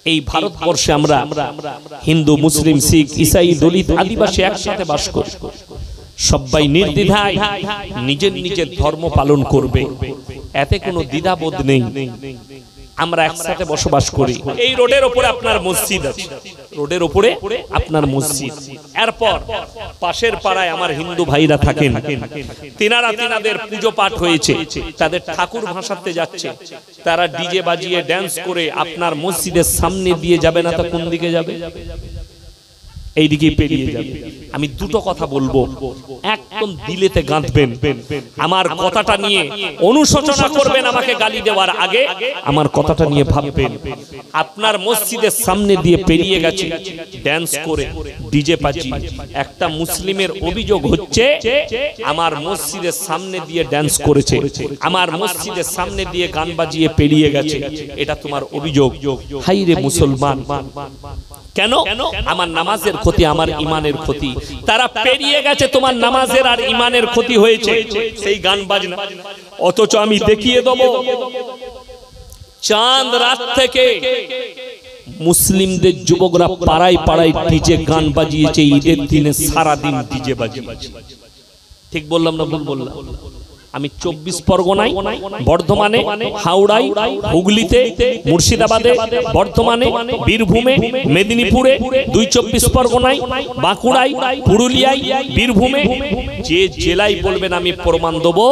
এই ভারতবর্ষে আমরা হিন্দু, মুসলিম, শিখ, ঈসাই, দলিত, আদিবাসী একসাথে বাস করি। সবাই নির্দ্বিধায় নিজের নিজের ধর্ম পালন করবে, এতে কোনো দ্বিধাবোধ নেই। আমরা একসাথে বসবাস করি। এই রোডের উপরে আপনার মসজিদ আছে, রোডের উপরে আপনার মসজিদ। এরপর পাশের পাড়ায় আমার হিন্দু ভাইরা থাকেন, তিনাদের পুজো পাঠ হয়েছে, তাদের ঠাকুর ভাসাতে যাচ্ছে, তারা ডিজে বাজিয়ে ড্যান্স করে আপনার মসজিদের সামনে দিয়ে যাবে না, তা কোন দিকে যাবে? এইদিকে পেরিয়ে যাবে। আমি দুটো কথা বলবো, একদম দিলেতে গাঁথবেন। আমার কথাটা নিয়ে অনুশোচনা করবেন, আমাকে গালি দেওয়ার আগে আমার কথাটা নিয়ে ভাববেন। আপনার মসজিদের সামনে দিয়ে পেরিয়ে গেছে ড্যান্স করে, ডিজে বাজিয়ে। একটা মুসলিমের অভিযোগ হচ্ছে আমার মসজিদের সামনে দিয়ে ড্যান্স করেছে, আমার মসজিদের সামনে দিয়ে গান বাজিয়ে পেরিয়ে গেছে, এটা তোমার অভিযোগ। হাই রে মুসলমান, কেন? আমার নামাজের ক্ষতি, আমার ইমানের ক্ষতি। তারা পেরিয়ে গেছে, তোমার নামাজের আর ইমানের ক্ষতি হয়েছে সেই গান বাজনা। অথচ আমি দেখিয়ে দেব, চাঁদ রাত থেকে মুসলিমদের যুবকরা পাড়ায় পাড়ায় ডিজে গান বাজিয়েছে। ঈদের দিনে সারাদিন ডিজে বাজিয়েছে। ঠিক বললাম না ভুল বললাম? আমি 24 পরগনায়, বর্ধমানে, হাওড়ায়, হুগলিতে, মুর্শিদাবাদে, বর্ধমানে, বীরভূমে, মেদিনীপুরে, 24 পরগনায়, বাঁকুড়ায়, পুরুলিয়ায়, বীরভূমে, যে জেলায় বলবেন আমি প্রমাণ দেবো,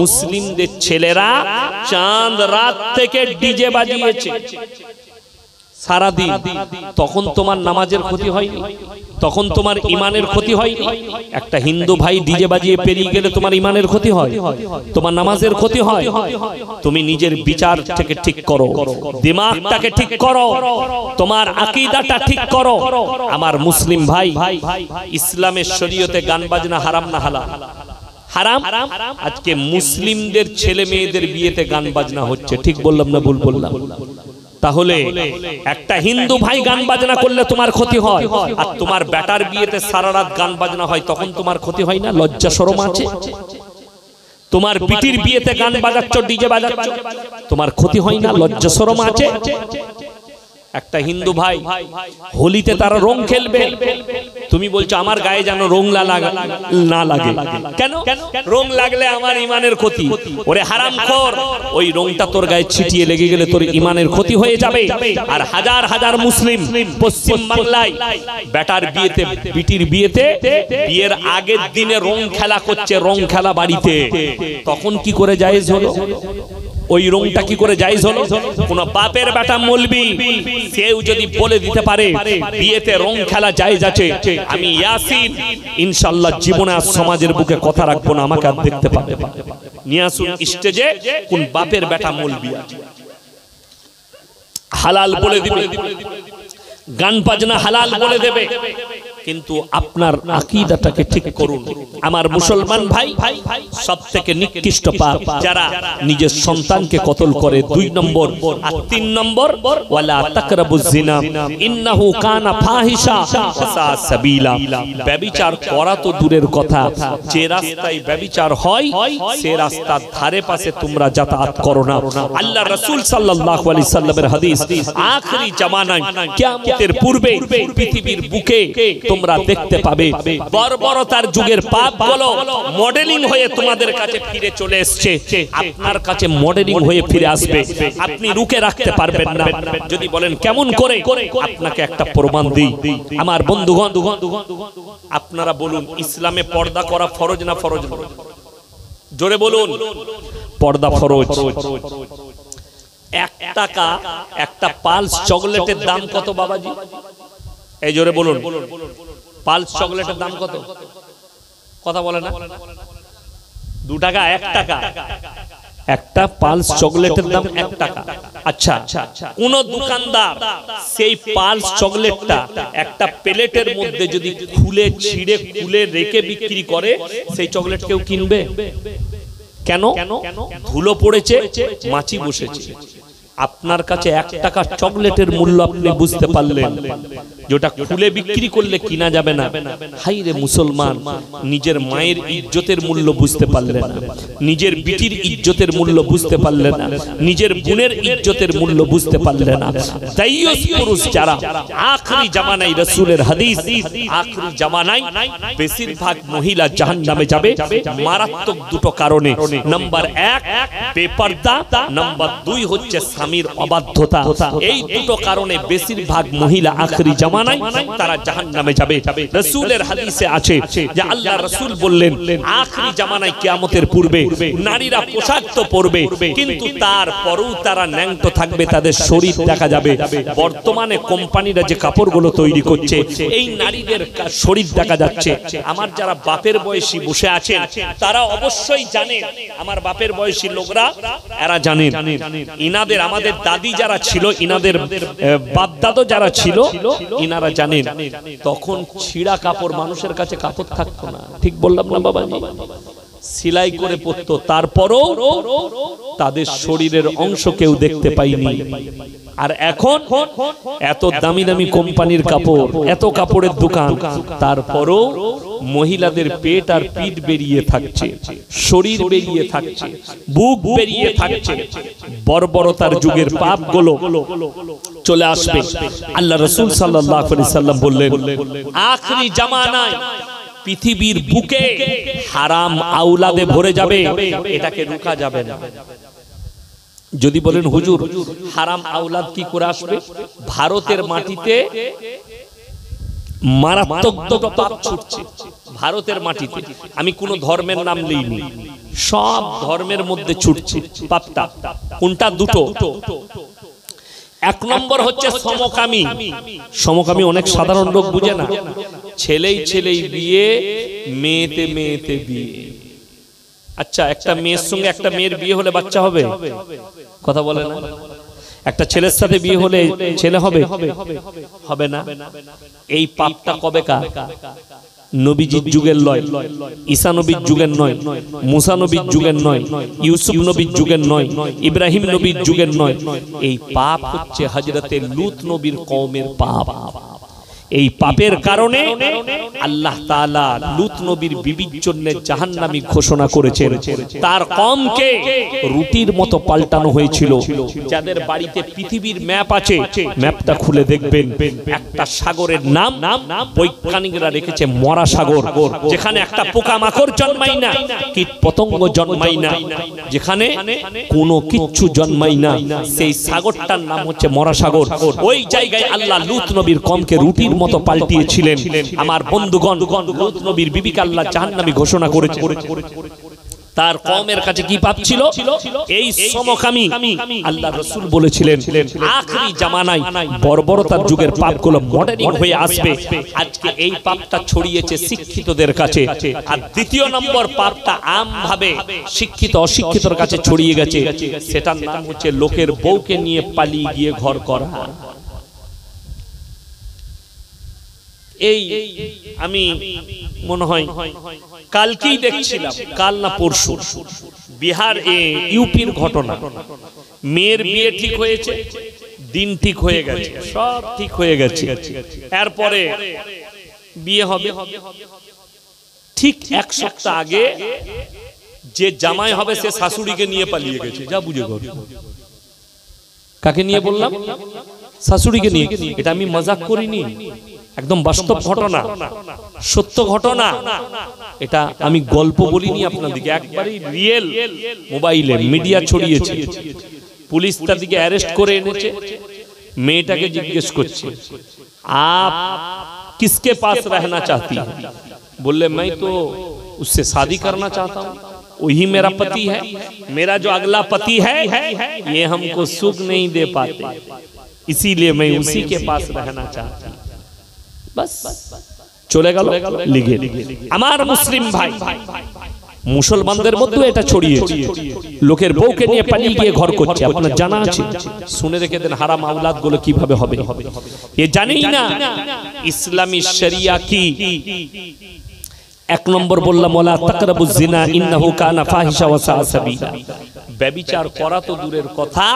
মুসলিমদের ছেলেরা চাঁদ রাত থেকে ডিজে বাজিয়েছে সারাদিন। তখন তোমার নামাজের ক্ষতি হয়নি? তখন তোমার ইমানের ক্ষতি হয়নি? একটা হিন্দু ভাই ডিজে বাজিয়ে পেরিয়ে গেলে তোমার ইমানের ক্ষতি হয়, তোমার নামাজের ক্ষতি হয়। তুমি নিজের বিচার থেকে ঠিক করো, দিমাগটাকে ঠিক করো, তোমার আকীদাটা ঠিক করো। আমার মুসলিম ভাই, ইসলামের শরীয়তে গান বাজনা হারাম না হালাল? হারাম। আজকে মুসলিমদের ছেলে মেয়েদের বিয়েতে গান বাজনা হচ্ছে। ঠিক বললাম না ভুল বললাম? তাহলে একটা হিন্দু ভাই গান বাজনা করলে তোমার ক্ষতি হয়, আর তোমার বেটার বিয়েতে সারা রাত গান বাজনা হয়, তখন তোমার ক্ষতি হয় না? লজ্জা শরম আছে? তোমার বিটির বিয়েতে গান বাজাচ্ছ, ডিজে বাজাচ্ছ, তোমার ক্ষতি হয় না? লজ্জা শরম আছে? একটা হিন্দু ভাই হোলিতে তারা রং খেলবে, তুমি বলছো আমার গায়ে যেন রং না লাগে। কেন? রং লাগলে আমার ইমানের ক্ষতি। ওরে হারামখোর, ওই রংটা তোর গায়ে ছিটিয়ে লেগে গেলে তোর ইমানের ক্ষতি হয়ে যাবে। আর হাজার হাজার মুসলিম পশ্চিম বাংলায় বেটার বিয়েতে, বিটির বিয়েতে বিয়ের আগের দিনে রং খেলা করছে, রং খেলা বাড়িতে। তখন কি করে জায়েজ হলো? ওই রংটা কি করে জায়েজ হলো? কোন বাপের বেটা মৌলবি সেও যদি বলে দিতে পারে বিয়েতে রং খেলা জায়েজ আছে, আমি ইয়াসিন ইনশাআল্লাহ জীবনে আর সমাজের বুকে কথা রাখবো না, আমাকে আর দেখতে পাবে। নিয়ে আসুন স্টেজে কোন বাপের বেটা মৌলবি হালাল বলে দিবে, গান বাজনা হালাল বলে দেবে, কিন্তু আপনার আকীদাটাকে ঠিক করুন। আমার মুসলমান ভাই, সবথেকে নিকৃষ্ট পাপ যারা নিজের সন্তানকে কতল করে। 2 নম্বর আর 3 নম্বর, ওয়ালা তাকরাবুজ জিনা ইন্নাহু কানা ফাহিশা ওয়া সা সাবিলা। ব্যভিচার করা তো দূরের কথা, যে রাস্তায় ব্যভিচার হয় সে রাস্তার ধারে পাশে তোমরা যাতায়াত করো না। আল্লাহ রাসূল সাল্লাল্লাহু আলাইহি সাল্লামের হাদিস, আখেরি জামানায় কিয়ামতের পূর্বে পৃথিবীর বুকে তোমরা দেখতে পাবে বর্বরতার যুগের পাপগুলো মডেলিং হয়ে তোমাদের কাছে ফিরে চলে এসেছে। আপনার কাছে মডেলিং হয়ে ফিরে আসবে, আপনি রুখে রাখতে পারবেন না। যদি বলেন কেমন করে, আপনাকে একটা প্রমাণ দিই। আমার বন্ধুগণ, আপনারা বলুন, ইসলামে পর্দা করা ফরজ না ফরজ না? জোরে বলুন। পর্দা ফরজ। 1 টাকা একটা পালস চকলেটের দাম কত বাবাজি? এই জোরে বলুন, পালস চকলেটের দাম কত? কথা বলে না? 2 টাকা, 1 টাকা। একটা পালস চকলেটের দাম 1 টাকা। আচ্ছা, কোন দোকানদার সেই পালস চকলেটটা একটা প্লেটের মধ্যে যদি খুলে ছিঁড়ে খুলে রেখে বিক্রি করে, সেই চকলেট কেউ কিনবে? কেন? ধুলো পড়েছে, মাছি বসেছে। আপনার কাছে 1 টাকা চকলেটের মূল্য আপনি বুঝতে পারলেন, যেটা খুলে বিক্রি করলে কিনা যাবে না। হাই রে মুসলমান, নিজের মায়ের ইজ্জতের মূল্য বুঝতে পারলেন না, নিজের বিটির ইজ্জতের মূল্য বুঝতে পারলেন না, নিজের বোনের ইজ্জতের মূল্য বুঝতে পারলেন না। দাইয়ুস পুরুষ যারা, আখরি জামানায় রাসূলের হাদিস, আখরি জামানায় বেশিরভাগ মহিলা জাহান্নামে যাবে মারাত্মক দুটো কারণে। নাম্বার 1 বেপরদা, নাম্বার 2 হচ্ছে স্বামীর অবাধ্যতা। এই দুটো কারণে বেশিরভাগ মহিলা আখরি জামানায় তারা জাহান্নামে যাবে। রাসূলের হাদিসে আছে যে আল্লাহ রাসূল বললেন, আখরি জামানায় কিয়ামতের পূর্বে নারীরা পোশাক তো পরবে, কিন্তু তারপরেও তারা ন্যাংটো থাকবে, তাদের শরীর দেখা যাবে। বর্তমানে কোম্পানিরা যে কাপড়গুলো তৈরি করছে, এই নারীদের শরীর দেখা যাচ্ছে। আমার যারা বাপের বয়সী বসে আছেন তারা অবশ্যই জানেন, আমার বাপের বয়সী লোকরা এরা জানেন, ইনাদের আমাদের দাদি যারা ছিল, ইনাদের বাপ দাদা যারা ছিল, ইনারা জানেন তখন ছিঁড়া কাপড়, মানুষের কাছে কাপড় থাকতো না। ঠিক বললাম না বাবাজি? সেলাই করে পরতো, তারপরও তাদের শরীরের অংশ কেউ দেখতে পাইনি। আর এখন এত দামি দামি কোম্পানির কাপড়, এত কাপড়ের দোকান, তারপরও মহিলাদের পেট আর পিঠ বেরিয়ে থাকছে, শরীর বেরিয়ে থাকছে, বুক বেরিয়ে থাকছে। বর্বরতার যুগের পাপগুলো চলে আসবে। আল্লাহ রাসূল সাল্লাল্লাহু আলাইহি সাল্লাম বললেন, আখরি জামানায় পৃথিবীর বুকে হারাম আওলাদে ভরে যাবে, এটাকে রোকা যাবে না। যদি বলেন হুজুর হারাম আওলাদ কি করে আসবে? ভারতের মাটিতে মারাত্মক পাপ ছুটছে, ভারতের মাটিতে। আমি কোন ধর্মের নাম লইনি, সব ধর্মের মধ্যে ছুটছে পাপটা। কোনটা? দুটো। 1 নম্বর হচ্ছে সমকামী। সমকামী অনেক সাধারণ লোক বুঝে না। ছেলেই ছেলেই বিয়ে, মেয়েতে মেয়েতে বিয়ে। আচ্ছা, একটা মেয়ের সঙ্গে একটা মেয়ের বিয়ে হলে বাচ্চা হবে? কথা বলে না। একটা ছেলের সাথে বিয়ে হলে ছেলে হবে? হবে না। এই পাপটা কবেকার? নবীজির যুগের নয়, ঈসা নবীর যুগের নয়, মুসা নবীর যুগের নয়, ইউসুফ নবীর যুগের নয়, ইব্রাহিম নবীর যুগের নয়। এই পাপ হচ্ছে হযরতে লূত নবীর কওমের পাপ। এই পাপের কারণে আল্লাহ তাআলা লূত নবীর বিবির জন্য জাহান্নামী ঘোষণা করেছেন। তার কওমকে রুটির মতো পাল্টানো হয়েছিল। যাদের বাড়িতে পৃথিবীর ম্যাপ আছে, ম্যাপটা খুলে দেখবেন, একটা সাগরের নাম বৈজ্ঞানিকরা রেখেছে মরা সাগর, যেখানে একটা পোকামাকড় জন্মায় না, কীট পতঙ্গ জন্মায় না, যেখানে কোনো কিচ্ছু জন্মায় না, সেই সাগরটার নাম হচ্ছে মরা সাগর। ওই জায়গায় আল্লাহ লূত নবীর কওমকে রুটির মতো পাল্টিয়েছিলেন। আমার বন্ধুগণ, লূত নবীর বিবিকে আল্লাহ জাহান্নামী ঘোষণা করেছে। তার কওমের কাছে কি পাপ ছিল? এই সমকামী। আল্লাহ রাসূল বলেছিলেন আখরি জামানায় বর্বরতার যুগের পাপগুলো মডার্নিং হয়ে আসবে। আজকে এই পাপটা ছড়িয়েছে শিক্ষিতদের কাছে। আর দ্বিতীয় নম্বর পাপটা আমভাবে শিক্ষিত অশিক্ষিতর কাছে ছড়িয়ে গেছে, সেটার নাম হচ্ছে লোকের বউকে নিয়ে পালিয়ে গিয়ে ঘর করা। এই আমি মনে হয় কালকেই দেখছিলাম, কাল না পরশু, বিহার ইউপির ঘটনা। মেয়ের বিয়ে ঠিক হয়েছে, দিন ঠিক হয়ে গেছে, সব ঠিক হয়ে গেছে, এরপরে বিয়ে হবে। ঠিক 1 সপ্তাহ আগে যে জামাই হবে সে শাশুড়িকে নিয়ে পালিয়ে গেছে। যা বুঝে ঘর। কাকে নিয়ে বললাম? শাশুড়িকে নিয়ে। এটা আমি মজাক করিনি, একদম বাস্তব ঘটনা, সত্য ঘটনা। এটা আমি গল্প বলিনি আপনাদেরকে, একবারই রিয়েল। মোবাইলে মিডিয়া ছড়িয়েছে। পুলিশ তাদেরকে অ্যারেস্ট করে এনেছে। মেয়েটাকে জিজ্ঞেস করছে, आप किसके पास रहना चाहती है? बोले मैं तो उससे शादी करना चाहता हूँ, वही मेरा पति है, मेरा जो अगला पति है ये हमको सुख नहीं दे पाते, इसीलिए मैं उसी के पास रहना चाहती हूँ। बस চলে গেল লিগে। আমার মুসলিম ভাই, মুসলমানদের মধ্যে এটা ছড়িয়েছে, লোকের বউকে নিয়ে পালিয়ে গিয়ে ঘর করছে। আপনার জানা আছে? শুনে রেখে দেন হারাম আওলাদ গুলো কিভাবে হবে। এ জানেই না ইসলামী শরিয়া কি। এক নম্বর বললাম ওয়ালা তাকরাবুজ জিনা ইন্নাহু কানা ফাহিশা ওয়া সাআ সাবিলা। ব্যভিচার করা তো দূরের কথা,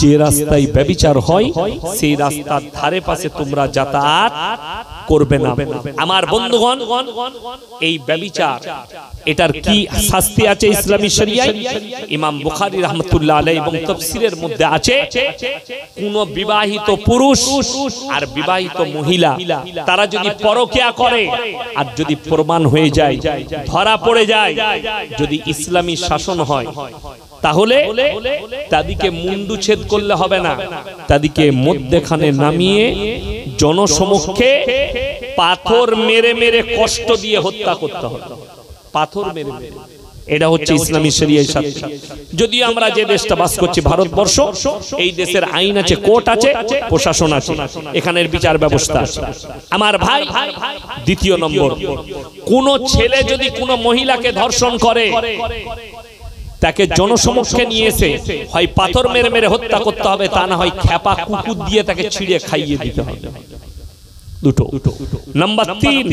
যে রাস্তায় ব্যভিচার হয় সেই রাস্তার ধারে পাশে তোমরা যাতায়াত করবে না। আমার বন্ধুগণ, এই ব্যভিচার এটার কি শাস্তি আছে ইসলামী শরিয়ায়? ইমাম বুখারী রাহমাতুল্লাহ আলাইহি এবং তাফসীরের মধ্যে আছে, কোন বিবাহিত পুরুষ আর বিবাহিত মহিলা তারা যদি পরকিয়া করে আর যদি প্রমাণ হয়ে যায়, ধরা পড়ে যায়, যদি ইসলামী শাসন হয়, তাহলে তাদেরকে মুন্ডুচ্ছেদ করলে হবে না, তাদেরকে মধ্যখানে নামিয়ে জনসমক্ষে পাথর মেরে মেরে কষ্ট দিয়ে হত্যা করতে হবে। পাথর মেরে মেরে, এটা হচ্ছে ইসলামী শরিয়ার শাস্তি। যদিও আমরা যে দেশটা বাস করছি ভারতবর্ষ, এই দেশের আইন আছে, কোর্ট আছে, প্রশাসন আছে, এখানের বিচার ব্যবস্থা আছে। আমার ভাই, দ্বিতীয় নম্বর, কোন ছেলে যদি কোন মহিলাকে ধর্ষণ করে, তাকে জনসমক্ষে নিয়ে এসে হয় পাথর মেরে মেরে হত্যা করতে হবে, তা না হয় খেপা কুকুর দিয়ে তাকে ছিঁড়ে খাইয়ে দিতে হবে। দুটো। নাম্বার 3,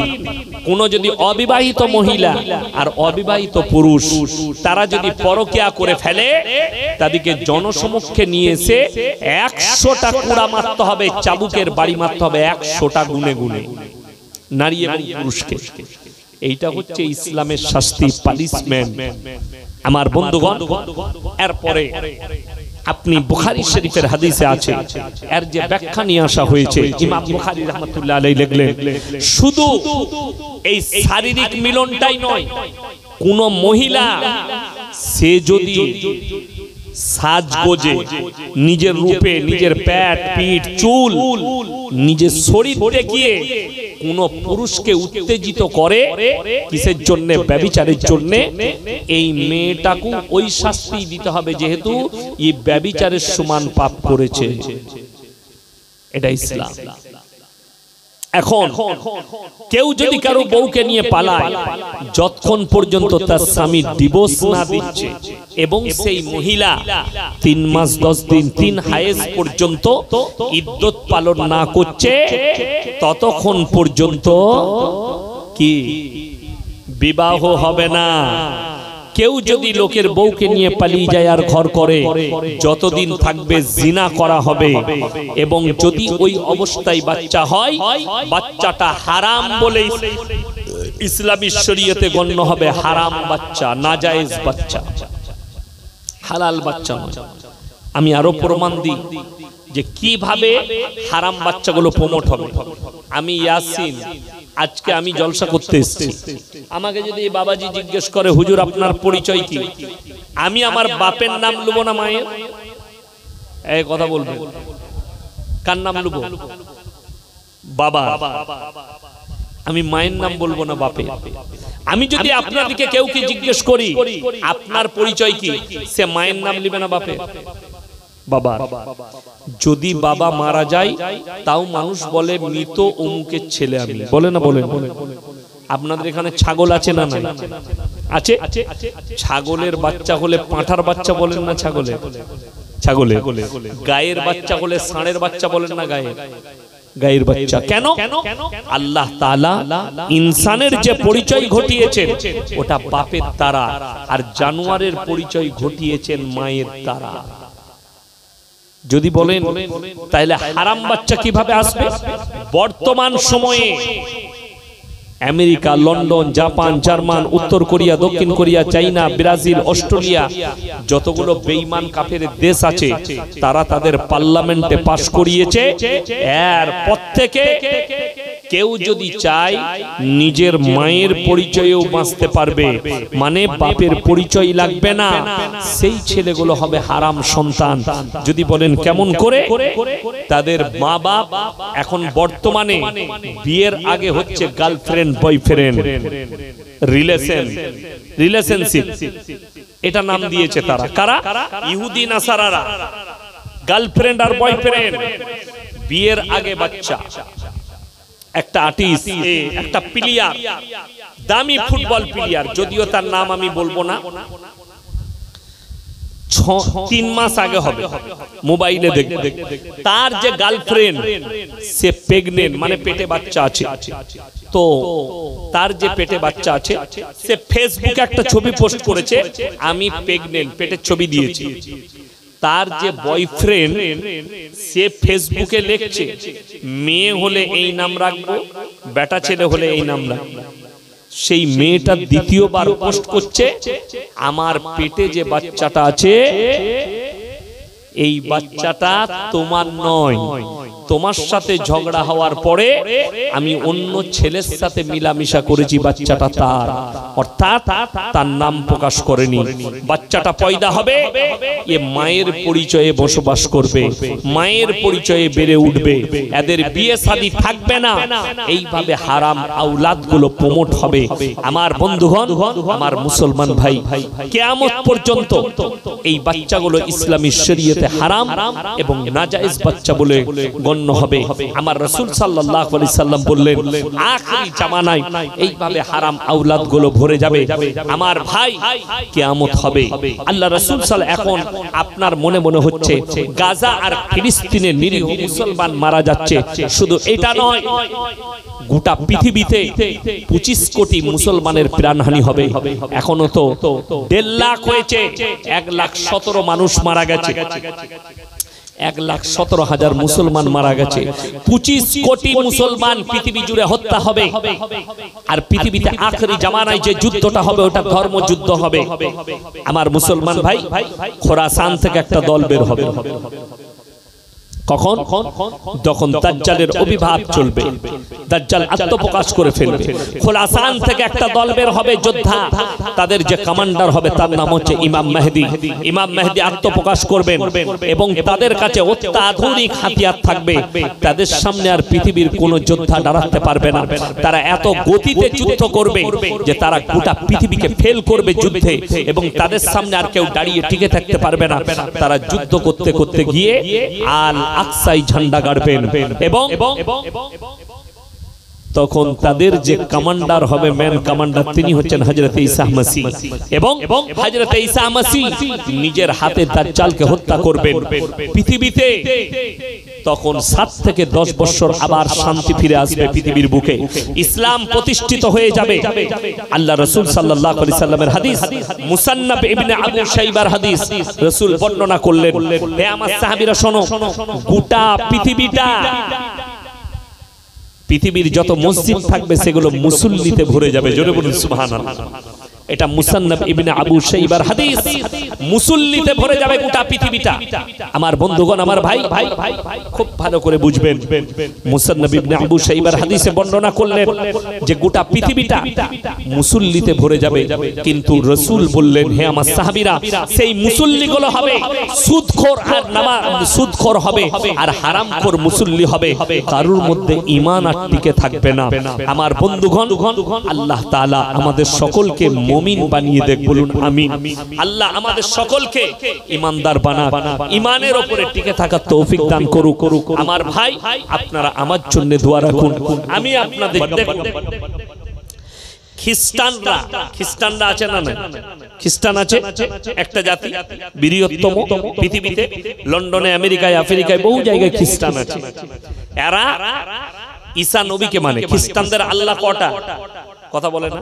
কোন যদি অবিবাহিত মহিলা আর অবিবাহিত পুরুষ তারা যদি পরকিয়া করে ফেলে, তাদেরকে জনসমক্ষে নিয়ে এসে 100টা কুড়া মারতে হবে, চাবুকের বাড়ি মারতে হবে 100টা গুনে গুনে, নারী এবং পুরুষকে। এইটা হচ্ছে ইসলামের শাস্তি, পানিশমেন্ট। আমার বন্ধুগণ, এরপরে আপনি বুখারী শরীফের হাদিসে আছে, এর যে ব্যাখ্যা নিয়ে আসা হয়েছে, ইমাম বুখারী রাহমাতুল্লাহ আলাইহি লিখলেন, শুধু এই শারীরিক মিলনটাই নয়, কোন মহিলা সে যদি সাজগোজে নিজের রূপে, নিজের পেট, পিঠ, চুল, নিজের শরীর দেখিয়ে কোন পুরুষকে উত্তেজিত করে, কিসের জন্য? ব্যভিচারের জন্য, এই মেয়েটাকে ওই শাস্তি দিতে হবে, যেহেতু এই ব্যভিচারের সমান পাপ করেছে। এটা ইসলাম। এখন কেউ যদি কারো বউকে নিয়ে পালায়, যতক্ষণ পর্যন্ত তার স্বামী ডিভোর্স না দিচ্ছে এবং সেই মহিলা 3 মাস 10 দিন 3 হায়েজ পর্যন্ত ইদ্যত পালন না করছে, ততক্ষণ পর্যন্ত কি বিবাহ হবে না। কেউ যদি লোকের বউকে নিয়ে পালিয়ে যায় আর ঘর করে, যতদিন থাকবে জিনা করা হবে, এবং যদি ওই অবস্থায় বাচ্চা হয়, বাচ্চাটা হারাম বলে ইসলামী শরীয়তে গণ্য হবে। হারাম বাচ্চা, নাজায়েজ বাচ্চা, হালাল বাচ্চা নয়। আমি আরো প্রমাণ দিই যে কিভাবে হারাম বাচ্চাগুলো প্রমোট হবে। আমি ইয়াসিন, আজকে আমি জলসা করতে এসেছি, আমাকে যদি বাবাজি জিজ্ঞেস করে, হুজুর আপনার পরিচয় কি, আমি আমার বাপের নাম লুবো না মায়ের? এই কথা বলবো। কার নাম লুবো? বাবা। আমি মায়ের নাম বলবো না, বাপের। আমি যদি আপনাদেরকে কেউ কি জিজ্ঞেস করি আপনার পরিচয় কি, সে মায়ের নাম লিবে না বাপের? বাবা। যদি বাবা মারা যায়, তাও মানুষ বলে মৃত অমুকের ছেলে আমি, বলে না? বলে। আপনাদের এখানে ছাগল আছে না? নাই আছে। ছাগলের বাচ্চা হলে পাঁঠার বাচ্চা বলেন না? ছাগলের গায়ের বাচ্চা হলে ষাঁড়ের বাচ্চা বলেন না? গায়ের বাচ্চা। কেন? আল্লাহ তাআলা ইনসানের যে পরিচয় ঘটিয়েছেন ওটা বাপের দ্বারা, আর জানোয়ারের পরিচয় ঘটিয়েছেন মায়ের দ্বারা। যদি বলেন তাহলে হারাম বাচ্চা কিভাবে আসবে? বর্তমান সময়ে আমেরিকা, লন্ডন, জাপান, জার্মান, উত্তর কোরিয়া, দক্ষিণ কোরিয়া, চাইনা, ব্রাজিল, অস্ট্রেলিয়া, যতগুলো বেঈমান কাফের দেশ আছে, তারা তাদের পার্লামেন্টে পাশ করিয়েছে, এর প্রত্যেকে কেউ যদি চায় নিজের মায়ের পরিচয়েও বাঁচতে পারবে, মানে বাপের পরিচয় লাগবে না, সেই ছেলেগুলো হবে হারাম সন্তান। যদি বলেন কেমন করে? তাদের মা বাপ এখন বর্তমানে বিয়ের আগে হচ্ছে গার্লফ্রেন্ড বয়ফ্রেন্ড রিলেশনশিপ, এটা নাম দিয়েছে তারা। কারা? ইহুদি নাসারারা। গার্লফ্রেন্ড আর বয়ফ্রেন্ড, বিয়ের আগে বাচ্চা। একটা আর্টিস্ট, একটা প্লেয়ার, দামি ফুটবল প্লেয়ার, যদিও তার নাম আমি বলবো না, 3 মাস আগে হবে, মোবাইলে দেখবে তার যে গার্লফ্রেন্ড সে প্রেগনেন্ট, মানে পেটে বাচ্চা আছে। তো তার যে পেটে বাচ্চা আছে সে ফেসবুকে একটা ছবি পোস্ট করেছে, আমি প্রেগনেন্ট, পেটের ছবি দিয়েছি। তার যে বয়ফ্রেন্ড সে ফেসবুকে লিখছে মেয়ে হলে এই নাম রাখবো, বেটা ছেলে হলে এই নাম রাখবো। সেই মেয়েটা দ্বিতীয়বার পোস্ট করছে আমার পেটে যে বাচ্চাটা আছে এই বাচ্চাটা তোমার নয়, তোমার সাথে ঝগড়া হওয়ার পরে আমি অন্য ছেলের সাথে মিলামিশা করেছি, বাচ্চাটা তার, অর্থাৎ তার নাম প্রকাশ করেনি। বাচ্চাটা পয়দা হবে, এ মায়ের পরিচয়ে বসবাস করবে, মায়ের পরিচয়ে বেড়ে উঠবে, এদের বিয়ে শাদী থাকবে না। এইভাবে হারাম আওলাদ গুলো প্রমোট হবে। আমার বন্ধুগণ, আমার মুসলমান ভাই, কিয়ামত পর্যন্ত এই বাচ্চাগুলো ইসলামী শরীয়তে হারাম এবং নাজায়েজ বাচ্চা বলে গণ্য হবে। আমার রাসূল সাল্লাল্লাহু আলাইহি সাল্লাম বললেন আখিরি জামানায় এইভাবে হারাম আওলাদ গুলো ভরে যাবে। আমার ভাই, কিয়ামত হবে। আল্লাহ রাসূল সাল্লাল্লাহু, এখন আপনার মনে মনে হচ্ছে গাজা আর ফিলিস্তিনে নিরীহ মুসলমান মারা যাচ্ছে, শুধু এটা নয়, গোটা পৃথিবীতে 25 কোটি মুসলমানের প্রাণহানি হবে। এখনো তো 1.5 লাখ হয়েছে, 1,17,000 মানুষ মারা গেছে, 1,17,000 মুসলমান মারা গেছে। 25 কোটি মুসলমান পৃথিবী জুড়ে হত্যা হবে। আর পৃথিবীতে আখেরি জামানায় যে যুদ্ধটা হবে ওটা ধর্মযুদ্ধ হবে। আমার মুসলমান ভাই, খোরাসান থেকে একটা দল বের হবে। কখন? যখন দাজ্জালের আবির্ভাব চলবে, দাজ্জাল আত্মপ্রকাশ করে ফেলবে। খোরাসান থেকে একটা দল বের হবে যোদ্ধা, তাদের যে কমান্ডার হবে তার নাম হচ্ছে ইমাম মেহেদী। ইমাম মেহেদী আত্মপ্রকাশ করবেন এবং তাদের কাছে অত্যাধুনিক হাতিয়ার থাকবে। তাদের সামনে আর পৃথিবীর কোনো যোদ্ধা দাঁড়াতে পারবে না। তারা এত গতিতে যুদ্ধ করবে যে তারা গোটা পৃথিবীকে ফেল করবে যুদ্ধে, এবং তাদের সামনে আর কেউ দাঁড়িয়ে টিকে থাকতে পারবে না। তারা যুদ্ধ করতে করতে গিয়ে আল আকসাই ঝান্ডা গাড়বেন এবং তখন তাদের যে কমান্ডার হবে, ম্যান কমান্ডার, তিনি হচ্ছেন হযরত ঈসা মাসীহ। এবং হযরত ঈসা মাসীহ নিজের হাতে দাজ্জালকে হত্যা করবেন। পৃথিবীতে তখন 7 থেকে 10 বছর আবার শান্তি ফিরে আসবে পৃথিবীর বুকে, ইসলাম প্রতিষ্ঠিত হয়ে যাবে। আল্লাহ রাসূল সাল্লাল্লাহু আলাইহি সাল্লামের হাদিস, মুসান্নাফ ইবনে আবু শাইবার হাদিস, রাসূল বর্ণনা করলেন, হে আমার সাহাবীরা শোনো, গোটা পৃথিবীর যত মসজিদ থাকবে সেগুলো মুসল্লিতে ভরে যাবে। জোরে বলুন সুবহানাল্লাহ। এটা মুসান্নাফ ইবনে আবু শাইবার হাদিস, মুসল্লিতে ভরে যাবে গোটা পৃথিবীটা। আমার বন্ধুগণ, আমার ভাই, খুব ভালো করে বুঝবেন, মুসান্নাফ ইবনে আবু শাইবার হাদিসে বর্ণনা করলেন যে গোটা পৃথিবীটা মুসল্লিতে ভরে যাবে। কিন্তু রাসূল বললেন, হে আমার সাহাবীরা, সেই মুসল্লিগুলো হবে সুদখোর, আর সুদখোর হবে আর হারামখোর মুসল্লি হবে, কারোর মধ্যে ঈমান আর টিকে থাকবে না। আমার বন্ধুগণ, আল্লাহ তাআলা আমাদের সকলকে মুমিন বানিয়ে দেখ, বলুন আমিন। আল্লাহ আমাদের সকলকে ঈমানদার বানাক, ঈমানের উপরে টিকে থাকার তৌফিক দান করুক। আমার ভাই, আপনারা আমার জন্য দোয়া রাখুন। আমি আপনাদের, খ্রিস্টানরা আছে না? খ্রিস্টান আছে একটা জাতি, বৃহত্তম পৃথিবীতে, লন্ডনে, আমেরিকায়, আফ্রিকায়, বহু জায়গায় খ্রিস্টান আছে। এরা ঈসা নবীকে মানে। খ্রিস্টানদের আল্লাহ কটা? কথা বলে না।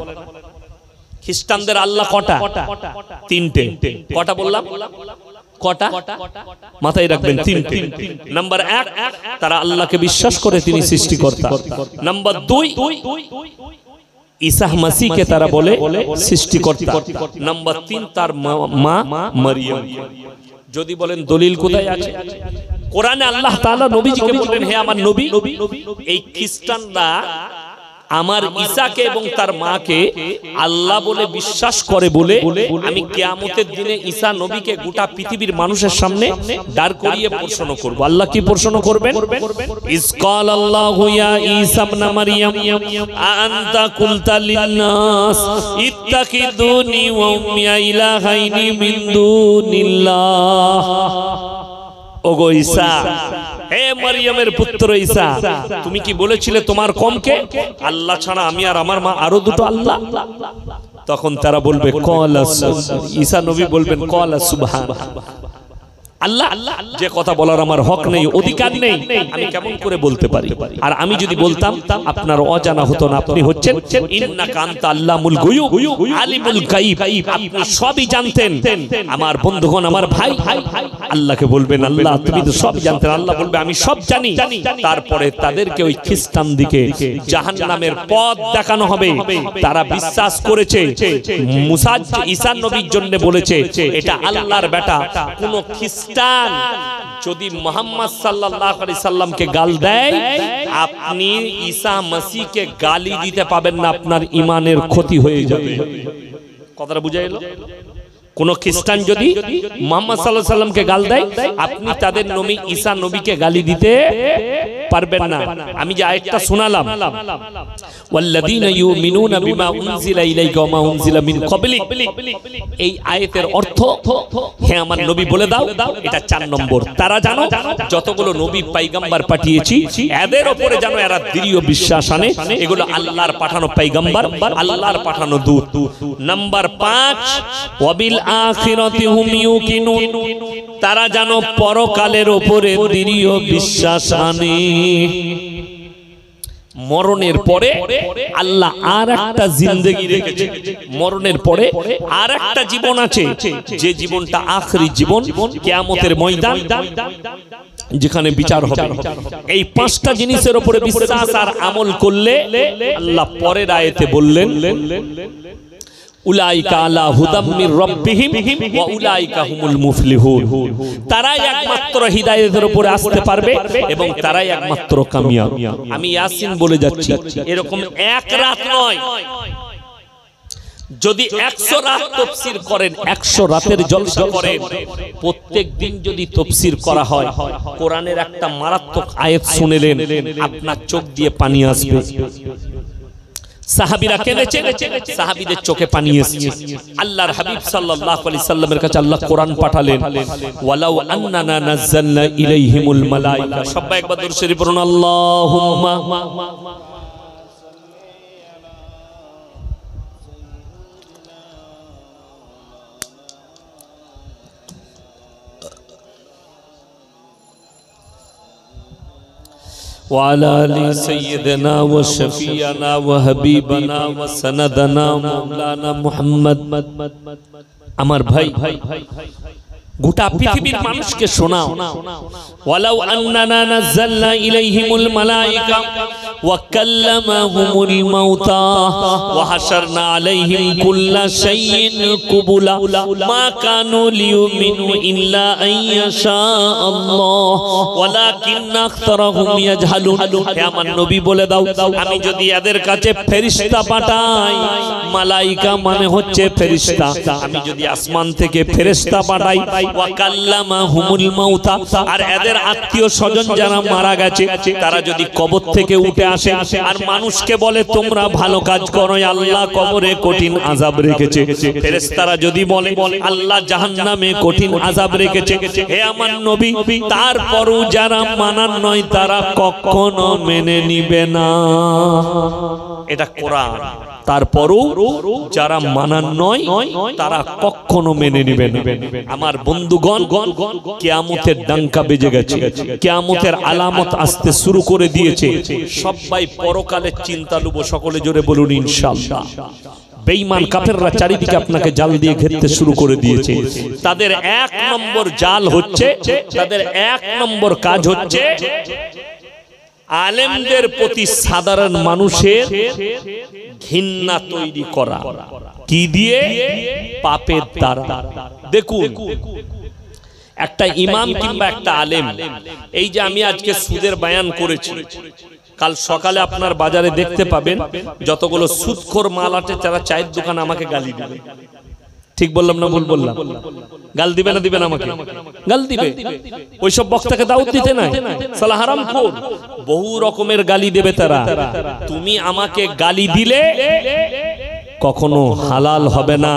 খ্রিস্টানদের আল্লাহ কটা? 3টে। কটা বললাম? কটা? মাথায় রাখবেন, 3টে। নাম্বার 1, তারা আল্লাহকে বিশ্বাস করে তিনি সৃষ্টিকর্তা। নাম্বার 2, ঈসা মাসীহকে তারা বলে সৃষ্টিকর্তা। নাম্বার 3, তার মা মারিয়াম। যদি বলেন দলিল কোথায় আছে? কোরআনে আল্লাহ তাআলা নবীজিকে বললেন, হে আমার নবী, এই খ্রিস্টানরা আমার ঈসাকে এবং তার মাকে আল্লাহ বলে বিশ্বাস করে বলে আমি কিয়ামতের দিনে ঈসা নবীকে গোটা পৃথিবীর মানুষের সামনে দাঁড় করিয়ে প্রশ্ন করব। আল্লাহ কি প্রশ্ন করবেন? ইস ক্বাল আল্লাহু ইয়া ঈসা ইবনে মারইয়াম আনতা কুলতা লিন-নাস ইত্তাকিদুনি ওয়া উম্মিয়া ইলাহাইনি মিন দুনিল্লাহ। ওগো ঈসা, হে মারিয়ামের পুত্র ঈসা, তুমি কি বলেছিলে তোমার কমকে আল্লাহ ছাড়া আমি আর আমার মা আরো দুটো আল্লাহ? তখন তারা বলবে ক্বালা, ঈসা নবী বলবেন ক্বালা সুবহানাল্লাহ, আল্লাহ যে কথা বলার আমার হক নেই, অধিকার নেই, আমি কেমন করে বলতে পারি? আর আমি যদি বলতাম আপনার অজানা হতো না, আপনি হচ্ছেন ইন্নাকা আনতা আল্লামুল গুয়ুব আলিমুল গায়ব, আপনি সবই জানতেন। আমার বন্ধুগণ, আমার ভাই, আল্লাহকে বলবেন আল্লাহ তুমি তো সব জানতেন। আল্লাহ বলবে আমি সব জানি। তারপরে তাদেরকে ওই খ্রিস্টান দিকে জাহান্নামের পথ দেখানো হবে। তারা বিশ্বাস করেছে মুসা ঈসা নবীর জন্য বলেছে এটা আল্লাহর বেটা। কোন খ্রিস্টান যদি মুহাম্মদ সাল্লাল্লাহু আলাইহি সাল্লামকে গাল দেয়, আপনি ঈসা মসিহকে গালি দিতে পাবেন না, আপনার ঈমানের ক্ষতি হয়ে যাবে। কথাটা বুঝা গেল? কোন খ্রিস্টান যদি মুহাম্মদ সাল্লাল্লাহু আলাইহি সাল্লামকে গাল দেয়, আপনি তাদের নবী ঈসা নবীকে গালি দিতে পারবেন না। আমি যে আয়াতটা শোনালাম, ওয়াল্লাযীনা ইউমিনুনা বিমা উনজিলা ইলাইকা ওয়া মা উনজিলা মিন ক্বাবলিক, এই আয়াতের অর্থ হে আমার নবী বলে দাও, এটা 4 নম্বর। তারা জানো যতগুলো নবী পয়গম্বর পাঠিয়েছি এদের উপরে জানো এরা দৃঢ় বিশ্বাস আনে, এগুলো আল্লাহর পাঠানো পয়গম্বর, আল্লাহর পাঠানো দূত। নাম্বার 5 ওয়াবিল আখিরাতি হুম ইউকিনুন, তারা জানো পরকালের উপরে দৃঢ় বিশ্বাস আনে। মরণের পরে আল্লাহ আর একটা জিন্দেগি রেখেছে, মরণের পরে আর একটা জীবন আছে, যে জীবনটা আখরি জীবন, কিয়ামতের ময়দান, যেখানে বিচার হবে। এই 5টা জিনিসের উপরে বিশ্বাস আর আমল করলে আল্লাহ পরের আয়াতে বললেন উলাইকা আলা হুদাম মির রাব্বিহিম ওয়া উলাইকা হুমুল মুফলিহুন, তারাই একমাত্র হিদায়াতের উপরে আসতে পারবে এবং তারাই একমাত্র কামিয়াব। আমি ইয়াসিন বলে যাচ্ছি, এরকম এক রাত নয়, যদি 100 রাত তাফসীর করেন, 100 রাতের জলসা করেন, প্রত্যেক দিন যদি তাফসীর করা হয়, কোরআনের একটা মারাত্মক আয়াত শুনলেন, আপনার চোখ দিয়ে পানি আসবে। সাহাবীরা কেঁদেছে, সাহাবীদের চোখে পানি এসেছে। আল্লাহর হাবিব সাল্লাল্লাহু আলাইহি সাল্লামের কাছে আল্লাহ কোরআন পাঠালেন, ওয়ালাউ আন্নানা নাযালনা ইলাইহিমুল মালায়েকা। সবাই একবার দরুদ শরীফ পড়ুন, আল্লাহুম্মা وعلى آل سيدنا وشفيعنا وحبيبنا وسندنا مولانا محمد। আমার ভাই, গোটা পৃথিবীর মানুষকে শোনাও, ওয়ালাউ আন্নানা নাযালনা ইলাইহিমুল মালায়েকা ওয়া কাল্লামাহুমুল মাউতা ওয়া হাশারনা আলাইহিম কুল্লা শাইইন কুবুলা মা কানু লিয়ুমিনু ইল্লা আইয়াশা আল্লাহ ওয়ালাকিন্না আকতারাহুম ইয়াজহালুন। হে আমার নবী বলে দাও, আমি যদি এদের কাছে ফেরেশতা পাঠাই, মালায়েকা মানে হচ্ছে ফেরেশতা, আমি যদি আসমান থেকে ফেরেশতা পাঠাই, ওয়া কাল্লামাহুমুল মাউতা, আর এদের আত্মীয় স্বজন যারা মারা গেছে তারা যদি কবর থেকে উঠে আসে আর মানুষকে বলে তোমরা ভালো কাজ করো, আল্লাহ কবরে কঠিন আযাব রেখেছে। ফেরেশতারা যদি বলে আল্লাহ জাহান্নামে কঠিন আযাব রেখেছে, হে আমার নবী, তারপরও যারা মানার নয় তারা কখনো মেনে নিবে না। এটা কোরআন। তারপরও যারা মানার নয় তারা কখনো মেনে নিবে না। আমার বন্ধুগণ, কিয়ামতের ডাঙ্কা বেজে গেছে, কিয়ামতের আলামত আসতে শুরু করে দিয়েছে। সবাই পরকালের চিন্তা লুবো, সকলে জোরে বলুন ইনশাআল্লাহ। বেঈমান কাফেররা চারিদিকে আপনাকে জাল দিয়ে ঘেরতে শুরু করে দিয়েছে। তাদের 1 নম্বর জাল হচ্ছে, তাদের 1 নম্বর কাজ হচ্ছে আলেমদের প্রতি সাধারণ মানুষের ঘৃণা তৈরি করা। কি দিয়ে? পাপের দ্বারা। দেখুন, একটা ইমাম কিংবা একটা আলেম, এই যে আমি আজকে সুদের বয়ান করেছি, কাল সকালে আপনার বাজারে দেখতে পাবেন যতগুলো সুদখোর মাল আছে তারা চায়ের দোকান আমাকে গালি দিবে। ঠিক বললাম না ভুল বললাম? গাল দিবে না দিবে না? আমাকে গাল দিবে। ওইসব বক্তাকে দাওয়াত দিতে নাই, সালা হারামখোর, বহু রকমের গালি দেবে তারা। তুমি আমাকে গালি দিলে কখনো হালাল হবে না,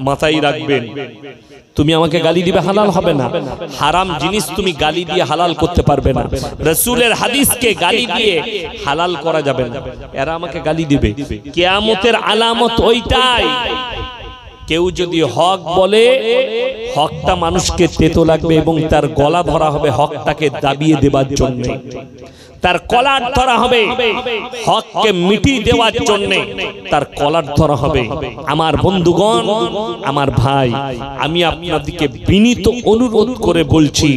মাথায় রাখবেন। তুমি আমাকে গালি দিবে, হালাল হবে না। হারাম জিনিস তুমি গালি দিয়ে হালাল করতে পারবে না। রাসূলের হাদিসকে গালি দিয়ে হালাল করা যাবে না। এরা আমাকে গালি দিবে, কিয়ামতের আলামত ওইটাই। কেউ যদি হক বলে, হকটা মানুষকে তেতো লাগবে এবং তার গলা ধরা হবে হকটাকে দাবিয়ে দেবার জন্য, তার কলার ধরা হবে হককে মিটিয়ে দেওয়ার জন্য, তার কলার ধরা হবে। আমার বন্ধুগণ, আমার ভাই, আমি আপনাদেরকে বিনীত অনুরোধ করে বলছি,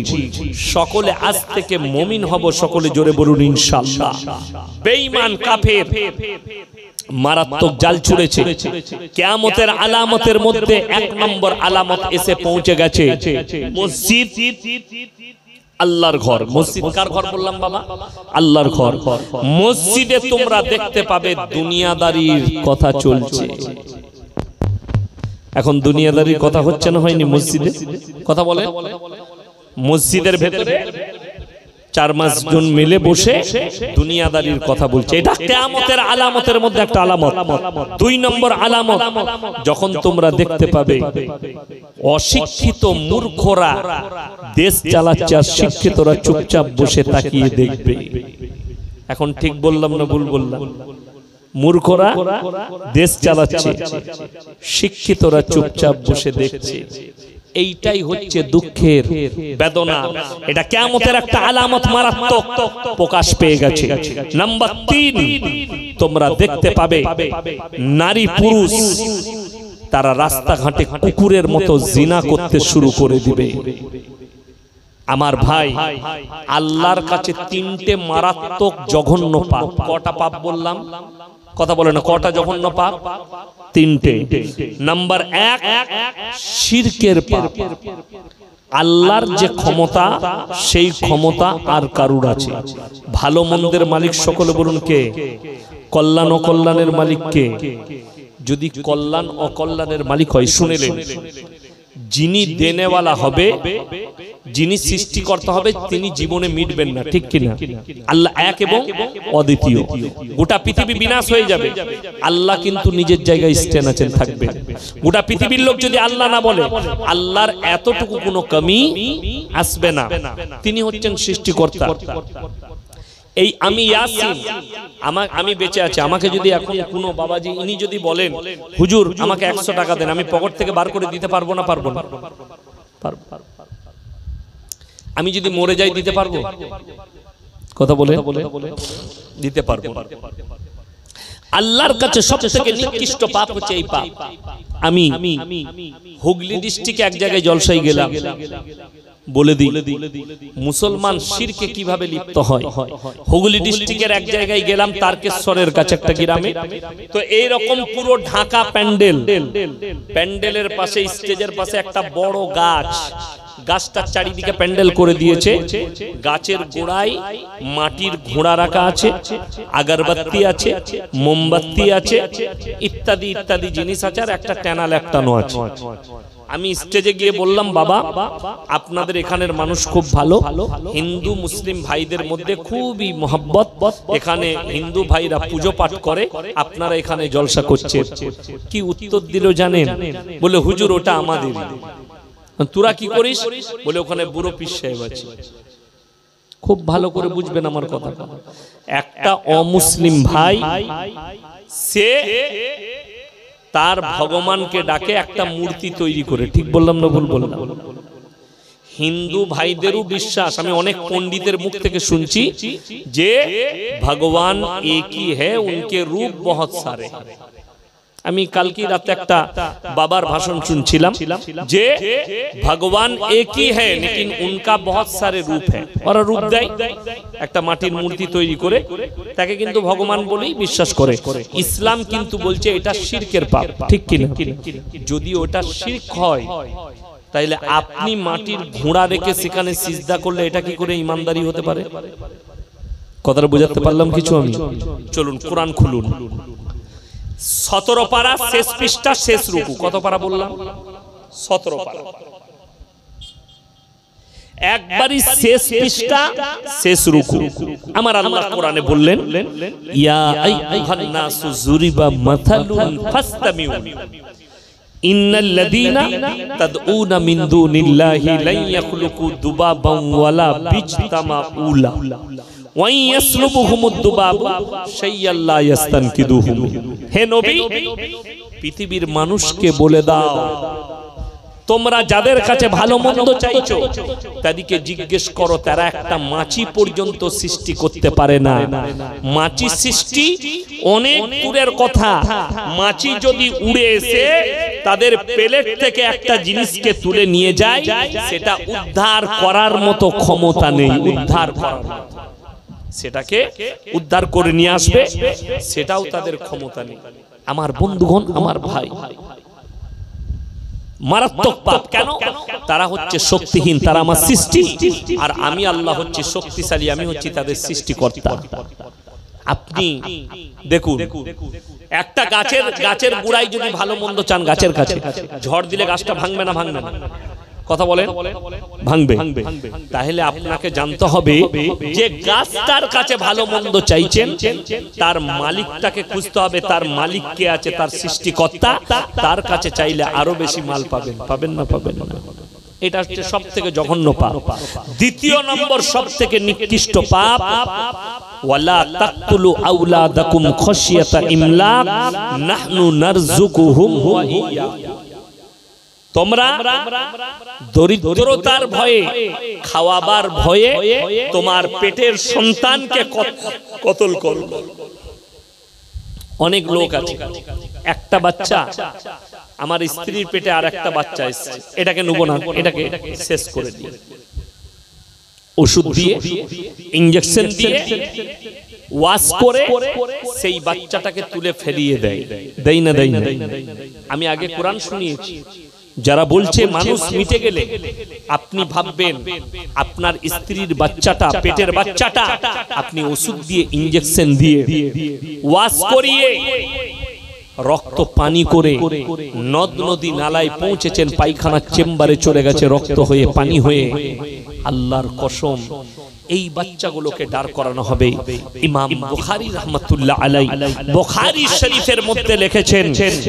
সকলে আজ থেকে মুমিন হব। সকলে জোরে বলুন ইনশাআল্লাহ। বেঈমান কাফের মারাত্মক জাল ছুড়েছে। কিয়ামতের আলামতের মধ্যে এক নম্বর আলামত এসে পৌঁছে গেছে, মসজিদ আল্লাহর ঘর। মসজিদ কার ঘর বললাম বাবা? আল্লাহর ঘর। মসজিদে তোমরা দেখতে পাবে দুনিয়াদারির কথা চলছে। এখন দুনিয়াদারির কথা হচ্ছে না, হয়নি? মসজিদে কথা বলে, মসজিদের ভেতরে 4-5 জন মিলে বসে দুনিয়াদারির কথা বলছে। এটা কিয়ামতের আলামতের মধ্যে একটা আলামত। 2 নম্বর আলামত, যখন তোমরা দেখতে পাবে অশিক্ষিত মূর্খরা দেশ চালাচ্ছে আর শিক্ষিতরা চুপচাপ বসে তাকিয়ে দেখবে। এখন ঠিক বললাম না ভুল বললাম? মূর্খরা দেশ চালাচ্ছে, শিক্ষিতরা চুপচাপ বসে দেখছে। এইটাই হচ্ছে দুঃখের বেদনা। এটা কিয়ামতের একটা আলামত, মারাত্মক প্রকাশ পেয়ে গেছে। নাম্বার 3, তোমরা দেখতে পাবে নারী পুরুষ তারা রাস্তাঘাটে কুকুরের মতো জিনা করতে শুরু করে দিবে। আমার ভাই, আল্লাহর কাছে 3টে মারাত্মক জঘন্য পাপ। কটা পাপ বললাম? কথা বলে না, কটা জঘন্য পাপ? 3টে। নাম্বার 1, শিরকের পাপ। আল্লাহর যে ক্ষমতা, সেই ক্ষমতা আর কারুর আছে? ভালো মন্দের মালিক সকলে বলুন কে? কল্যাণ ও কল্যাণের মালিক কে? যদি কল্যাণ ও কল্যাণের মালিক হয়, শুনেলেন, যিনি দেনেওয়ালা হবে, যিনি সৃষ্টিকর্তা হবে, তিনি জীবনে মিটবেন না, ঠিক কিনা? আল্লাহ এক এবং অদ্বিতীয়। গোটা পৃথিবী বিনাশ হয়ে যাবে, আল্লাহ কিন্তু নিজের জায়গায় স্ট্যান্ড আছেন, থাকবে। গোটা পৃথিবীর লোক যদি আল্লাহ না বলে, আল্লাহর এতটুকু কোনো কমি আসবে না। তিনি হচ্ছেন সৃষ্টিকর্তা। এই আমি ইয়াসিন, আমি বেঁচে আছি, আমাকে যদি এখন কোনো বাবাজি ইনি যদি বলেন, হুজুর আমাকে 100 টাকা দেন, আমি পকেট থেকে বার করে দিতে পারবো না? পারবো না? পারবো। আমি যদি মরে যাই দিতে পারবো? কথা বলে দিতে পারবো। আল্লাহর কাছে সবথেকে নিকৃষ্ট পাপ হচ্ছে এই পাপ। আমি হুগলি ডিস্ট্রিক্টে এক জায়গায় জলসায় গেলাম, বলে দিই মুসলমান শিরকে কিভাবে লিপ্ত হয়। হুগলি ডিস্ট্রিক্টের এক জায়গায় গেলাম, তারকেশ্বরের কাছে একটা গ্রামে। তো এইরকম পুরো ঢাকা প্যান্ডেল, প্যান্ডেলের পাশে, স্টেজের পাশে একটা বড় গাছ, গাছটার চারিদিকে প্যান্ডেল করে দিয়েছে। গাছের গোড়ায় মাটির ঘোড়া রাখা আছে, আগরবাতি আছে, মোমবাতি আছে, ইত্যাদি ইত্যাদি জিনিস আছে, আর একটা ট্যানা ল্যাপটানো আছে। আমি স্টেজে গিয়ে বললাম, বাবা আপনাদের এখানের মানুষ খুব ভালো, হিন্দু মুসলিম ভাইদের মধ্যে খুবই মহব্বত, এখানে হিন্দু ভাইরা পুজো পাঠ করে, আপনারা এখানে জলসা করছেন। কি উত্তর দিল জানেন? বলে, হুজুর ওটা আমাদের। তোরা কি করিস? বলে, ওখানে বুড়ো পীর সাহেব আছে। খুব ভালো করে বুঝবেন আমার কথা। একটা অমুসলিম ভাই, সে তার ভগবানকে ডাকে একটা মূর্তি তৈরি করে, ঠিক বললাম না ভুল বললাম? হিন্দু ভাইদেরও বিশ্বাস, আমি অনেক পণ্ডিতের মুখ থেকে শুনছি যে ভগবান একই হ্যায়, উনকে রূপ বহুত সারে। আমি কালকে রাতে একটা বাবার ভাষণ শুনছিলাম যে ভগবান একই হ্যায় লেকিন উনকা বহুত সারে রূপ হ্যায়। ওরা রূপ দেয়, একটা মাটির মূর্তি তৈরি করে তাকে কিন্তু ভগবান বলেই বিশ্বাস করে। ইসলাম কিন্তু বলছে এটা শিরকের পাপ, ঠিক কিনা? যদি ওটা শিরক হয়, তাইলে আপনি মাটির ঘোড়া রেখে সেখানে সিজদা করলে এটা কি করে ইমানদারি হতে পারে? কথাটা বুঝাতে পারলাম কিছু আমি? চলুন কোরআন খুলুন, 17 পারা শেষ পৃষ্ঠা শেষ রুকু। কত পারা বললাম? 17 পারা। একবারই শেষ পৃষ্ঠা শেষ রুকু। আমার আল্লাহ কোরআনে বললেন, ইয়া আইয়ুহান নাসু যুরিবা মাথালুন ফাসতামিউ। ইন্নাল্লাযীনা তাদউনা মিন দুনিল্লাহি লা ইয়াখলুকু দুবাবান ওয়ালা বিজতামাউলা ওয়া ইয়াসলুবুহুমুদ দুবাবু শাইয়ান লা ইস্তানকিদুহু। হে নবী, পৃথিবীর মানুষকে বলে দাও, তোমরা যাদের কাছে ভালো মন্দ চাইছো তাদেরকে জিজ্ঞেস করো, তারা একটা মাছি পর্যন্ত সৃষ্টি করতে পারে না। মাছি সৃষ্টি অনেক দূরের কথা। মাছি যদি উড়ে এসে তাদের প্লেট থেকে একটা জিনিসকে তুলে নিয়ে যায়, সেটা উদ্ধার করার মতো ক্ষমতা নেই। উদ্ধার করার, সেটাকে উদ্ধার করে নিয়ে আসবে, সেটাও তাদের ক্ষমতা নেই। আমার বন্ধুগণ, আমার ভাই, মারাত্মক পাপ। কেন? তারা হচ্ছে শক্তিহীন, তারা আমার সৃষ্টি, আর আমি আল্লাহ হচ্ছে শক্তিশালী, আমি হচ্ছি তাদের সৃষ্টিকর্তা। আপনি দেখুন, একটা গাছের গোড়ায় যদি ভালো মন্দ চান, গাছের কাছে ঝড় দিলে গাছটা ভাঙবে না? ভাঙবে না? কথা বলেন, ভাঙবে। তাহলে আপনাকে জানতে হবে যে গাছটার কাছে ভালো মন্দ চাইছেন, তার মালিকটাকে খুঁজতে হবে। তার মালিক কে আছে? তার সৃষ্টিকর্তা। তার কাছে চাইলে আরো বেশি মাল পাবেন। পাবেন না? পাবেন না? এটা হচ্ছে সব থেকে জঘন্য পাপ। দ্বিতীয় নম্বর সব থেকে নিকৃষ্ট পাপ, ওয়ালা তাকতুলু আওলাদাকুম খাশিয়াতা ইমলাক নাহনু নারযুকুহুম ওয়া ইয়্যাকুম। তোমরা দরিদ্রতার ভয়ে, খাওয়াবার ভয়ে তোমার পেটের সন্তানকে কতল করো। অনেক লোক আছে, একটা বাচ্চা, আমার স্ত্রীর পেটে আর একটা বাচ্চা এসেছে, এটাকে নেবো না, এটাকে শেষ করে দিয়ে ওষুধ দিয়ে, ইনজেকশন দিয়ে, ওয়াশ করে সেই বাচ্চাটাকে তুলে ফেলিয়ে দেয়। দেয় না? দেয় না? আমি আগে কোরআন শুনিয়েছি, যারা বলছে মানুষ মিটে গেলে আপনি ভাববেন আপনার স্ত্রীর বাচ্চাটা, পেটের বাচ্চাটা আপনি ওষুধ দিয়ে, ইনজেকশন দিয়ে, ওয়াশ করিয়ে, রক্ত পানি করে নদ নদী নালায় পৌঁছেছেন, পায়খানার চেম্বারে চলে গেছে রক্ত হয়ে, পানি হয়ে। আল্লাহর কসম, এই বাচ্চাগুলোকে দাঁড় করানো হবে। ইমাম বুখারী রাহমাতুল্লাহ আলাইহি বুখারী শরীফের মধ্যে লিখেছেন,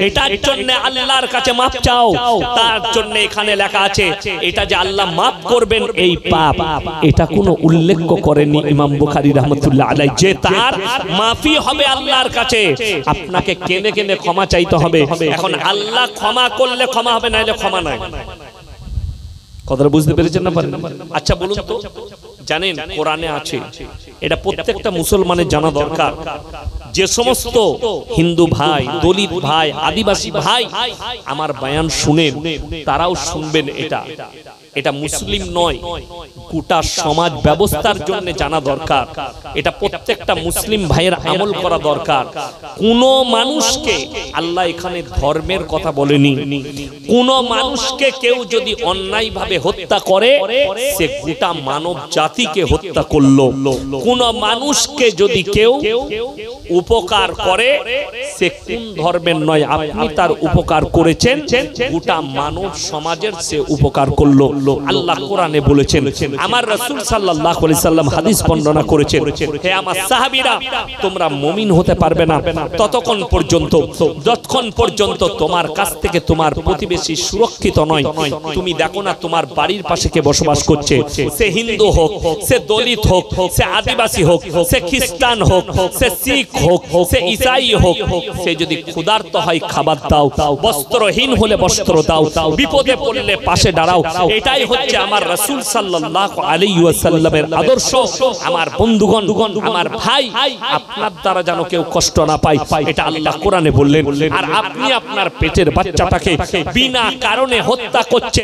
এটার জন্য আল্লাহর কাছে মাপ চাও। তার জন্য এখানে লেখা আছে, এটা যে আল্লাহ মাপ করবেন এই পাপ, এটা কোনো উল্লেখ করেননি ইমাম বুখারী রাহমাতুল্লাহ আলাইহি, যে তার মাফি হবে আল্লাহর কাছে। আপনাকে কেনে কেনে ক্ষমা চাইতে হবে। এখন আল্লাহ ক্ষমা করলে ক্ষমা হবে, নাইলে ক্ষমা নাই। কথাটা বুঝতে পেরেছেন না? আচ্ছা বলুন তো, জানেন কোরআনে আছে, এটা প্রত্যেকটা মুসলমানের জানা দরকার, যে সমস্ত হিন্দু ভাই, দলিত ভাই, আদিবাসী ভাই আমার বয়ান শুনেন, তারাও শুনবেন। এটা মুসলিম নয়, গোটা সমাজ ব্যবস্থার জন্য জানা দরকার। এটা প্রত্যেকটা মুসলিম ভাইয়ের আমল করা দরকার। কোন মানুষকে, আল্লাহ এখানে ধর্মের কথা বলেনি, কোন মানুষকে কেউ যদি অন্যায়ভাবে হত্যা করে, সে গোটা মানব জাতিকে হত্যা করলো। কোন মানুষকে যদি কেউ উপকার করে, সে কোন ধর্মের নয়, আপনি তার উপকার করেছেন, গোটা মানব সমাজের সে উপকার করলো। আল্লাহ কোরআনে বলেছেন, আমার রাসূল সাল্লাল্লাহু আলাইহি সাল্লাম হাদিস বর্ণনা করেছেন, হে আমার সাহাবীরা, তোমরা মুমিন হতে পারবে না ততক্ষণ পর্যন্ত যতক্ষণ পর্যন্ত তোমার কাছ থেকে তোমার প্রতিবেশী সুরক্ষিত নয়। তুমি দেখো না তোমার বাড়ির পাশে কে বসবাস করছে, সে হিন্দু হোক, সে দলিত হোক, সে আদিবাসী হোক, সে খ্রিস্টান হোক, সে শিখ হোক, সে ঈসাই হোক, সে যদি ক্ষুধার্ত হয় খাবার দাও, বস্ত্রহীন হলে বস্ত্র দাও, বিপদে পড়লে পাশে দাঁড়াও। এটাই হচ্ছে আমার রাসূল সাল্লাল্লাহু আলাইহি ওয়াসাল্লামের আদর্শ। আমার বন্ধুগণ, আমার ভাই, আপনার দ্বারা যেন কেউ কষ্ট না পায়, এটা আল্লাহ কোরআনে বললেন। আর আপনি আপনার পেটের বাচ্চাটাকে বিনা কারণে হত্যা করছেন।